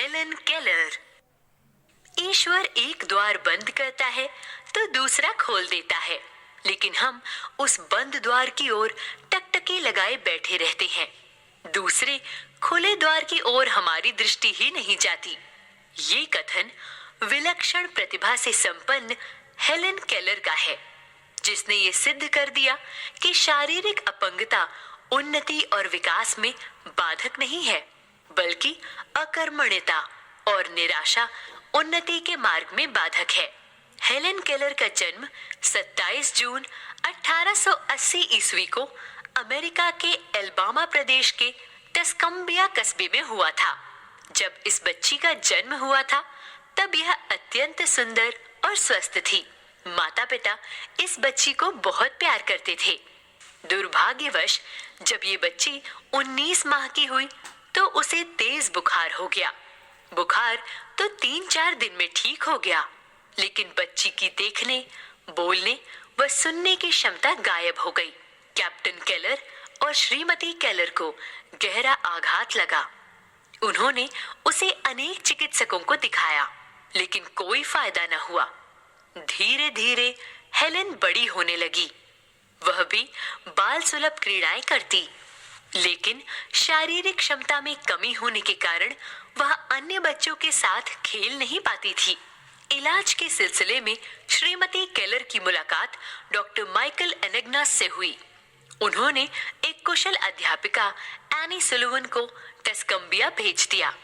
Helen Keller. ईश्वर एक द्वार बंद करता है तो दूसरा खोल देता है, लेकिन हम उस बंद द्वार की ओर टकटकी लगाए बैठे रहते हैं। दूसरे खुले द्वार की ओर हमारी दृष्टि ही नहीं जाती। ये कथन विलक्षण प्रतिभा से संपन्न हेलेन केलर का है, जिसने ये सिद्ध कर दिया कि शारीरिक अपंगता उन्नति और विकास में बाधक नहीं है, बल्कि अकर्मण्यता और निराशा उन्नति के मार्ग में बाधक है। हेलेन केलर का जन्म 27 जून 1880 ईस्वी को अमेरिका के एल्बामा प्रदेश के टस्कम्बिया कस्बे में हुआ था। जब इस बच्ची का जन्म हुआ था, तब यह अत्यंत सुंदर और स्वस्थ थी। माता पिता इस बच्ची को बहुत प्यार करते थे। दुर्भाग्यवश जब ये बच्ची 19 माह की हुई तो उसे तेज बुखार हो गया। बुखार तो 3-4 दिन में ठीक हो गया, लेकिन बच्ची की देखने, बोलने व सुनने की क्षमता गायब हो गई। कैप्टन केलर और श्रीमती केलर को गहरा आघात लगा। उन्होंने उसे अनेक चिकित्सकों को दिखाया, लेकिन कोई फायदा न हुआ। धीरे धीरे हेलेन बड़ी होने लगी। वह भी बाल सुलभ क्रीड़ाएं करती, लेकिन शारीरिक क्षमता में कमी होने के कारण वह अन्य बच्चों के साथ खेल नहीं पाती थी। इलाज के सिलसिले में श्रीमती केलर की मुलाकात डॉक्टर माइकल एनेग्नास से हुई। उन्होंने एक कुशल अध्यापिका एनी सुलिवन को टस्कम्बिया भेज दिया।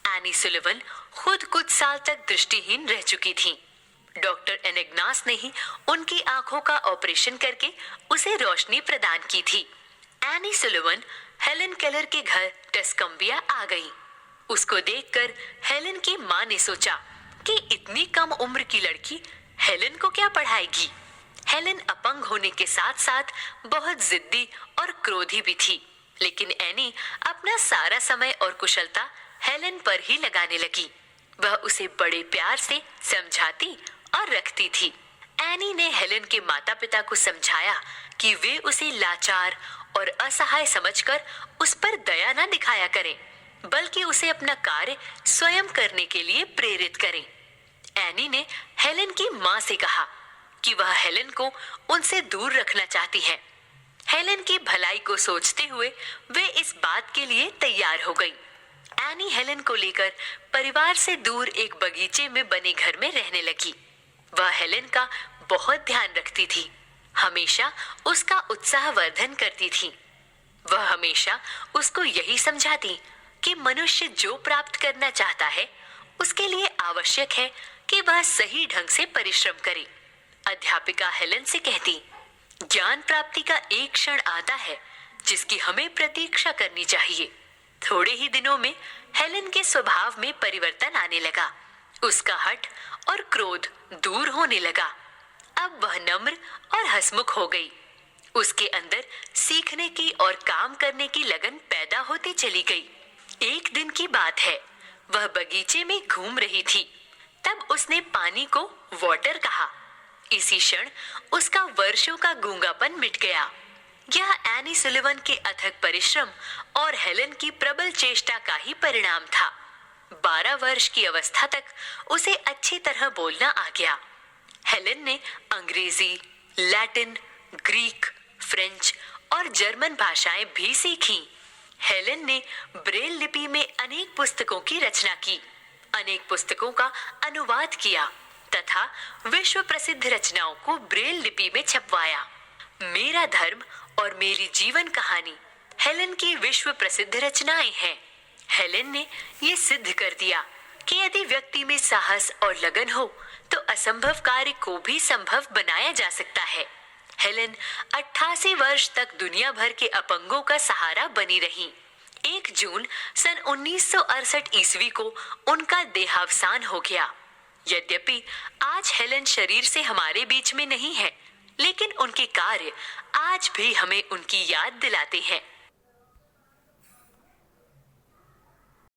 एनी सुलिवन खुद कुछ साल तक दृष्टिहीन रह चुकी थी। डॉक्टर एनेग्नास ने ही उनकी आंखों का ऑपरेशन करके उसे रोशनी प्रदान की थी। एनी सुलिवन हेलेन केलर के घर टस्कम्बिया आ गई। उसको देखकर हेलेन की माँ ने सोचा कि इतनी कम उम्र की लड़की हेलेन को क्या पढ़ाएगी। हेलेन अपंग होने के साथ साथ बहुत जिद्दी और क्रोधी भी थी, लेकिन एनी अपना सारा समय और कुशलता हेलेन पर ही लगाने लगी। वह उसे बड़े प्यार से समझाती और रखती थी। एनी ने हेलेन के माता पिता को समझाया कि वे उसे लाचार और असहाय समझकर उस पर दया न दिखाया करें, बल्कि उसे अपना कार्य स्वयं करने के लिए प्रेरित करें। एनी ने हेलेन की माँ से कहा कि वह हेलेन को उनसे दूर रखना चाहती है। हेलेन की भलाई को सोचते हुए वे इस बात के लिए तैयार हो गई। एनी हेलेन को लेकर परिवार से दूर एक बगीचे में बने घर में रहने लगी। वह हेलेन का बहुत ध्यान रखती थी, हमेशा उसका उत्साहवर्धन करती थी। वह हमेशा उसको यही समझाती कि मनुष्य जो प्राप्त करना चाहता है, उसके लिए आवश्यक है कि वह सही ढंग से परिश्रम करे। अध्यापिका हेलेन से कहती, ज्ञान प्राप्ति का एक क्षण आता है जिसकी हमें प्रतीक्षा करनी चाहिए। थोड़े ही दिनों में हेलेन के स्वभाव में परिवर्तन आने लगा। उसका हठ और क्रोध दूर होने लगा। अब वह नम्र और हंसमुख हो गई। उसके अंदर सीखने की और काम करने की लगन पैदा होती चली गई। एक दिन की बात है, वह बगीचे में घूम रही थी। तब उसने पानी को वाटर कहा। इसी क्षण उसका वर्षों का गूंगापन मिट गया। यह एनी सुलिवन के अथक परिश्रम और हेलेन की प्रबल चेष्टा का ही परिणाम था। 12 वर्ष की अवस्था तक उसे अच्छी तरह बोलना आ गया। हेलेन ने अंग्रेजी, लैटिन, ग्रीक, फ्रेंच और जर्मन भाषाएं भी सीखी। हेलेन ने ब्रेल लिपि में अनेक पुस्तकों की रचना की, अनेक पुस्तकों का अनुवाद किया तथा विश्व प्रसिद्ध रचनाओं को ब्रेल लिपि में छपवाया। मेरा धर्म और मेरी जीवन कहानी हेलेन की विश्व प्रसिद्ध रचनाएं हैं। हेलेन ने ये सिद्ध कर दिया कि यदि व्यक्ति में साहस और लगन हो तो असंभव कार्य को भी संभव बनाया जा सकता है। हेलेन 88 वर्ष तक दुनिया भर के अपंगों का सहारा बनी रही। 1 जून सन 1968 ईस्वी को उनका देहावसान हो गया। यद्यपि आज हेलेन शरीर से हमारे बीच में नहीं है, लेकिन उनके कार्य आज भी हमें उनकी याद दिलाते हैं।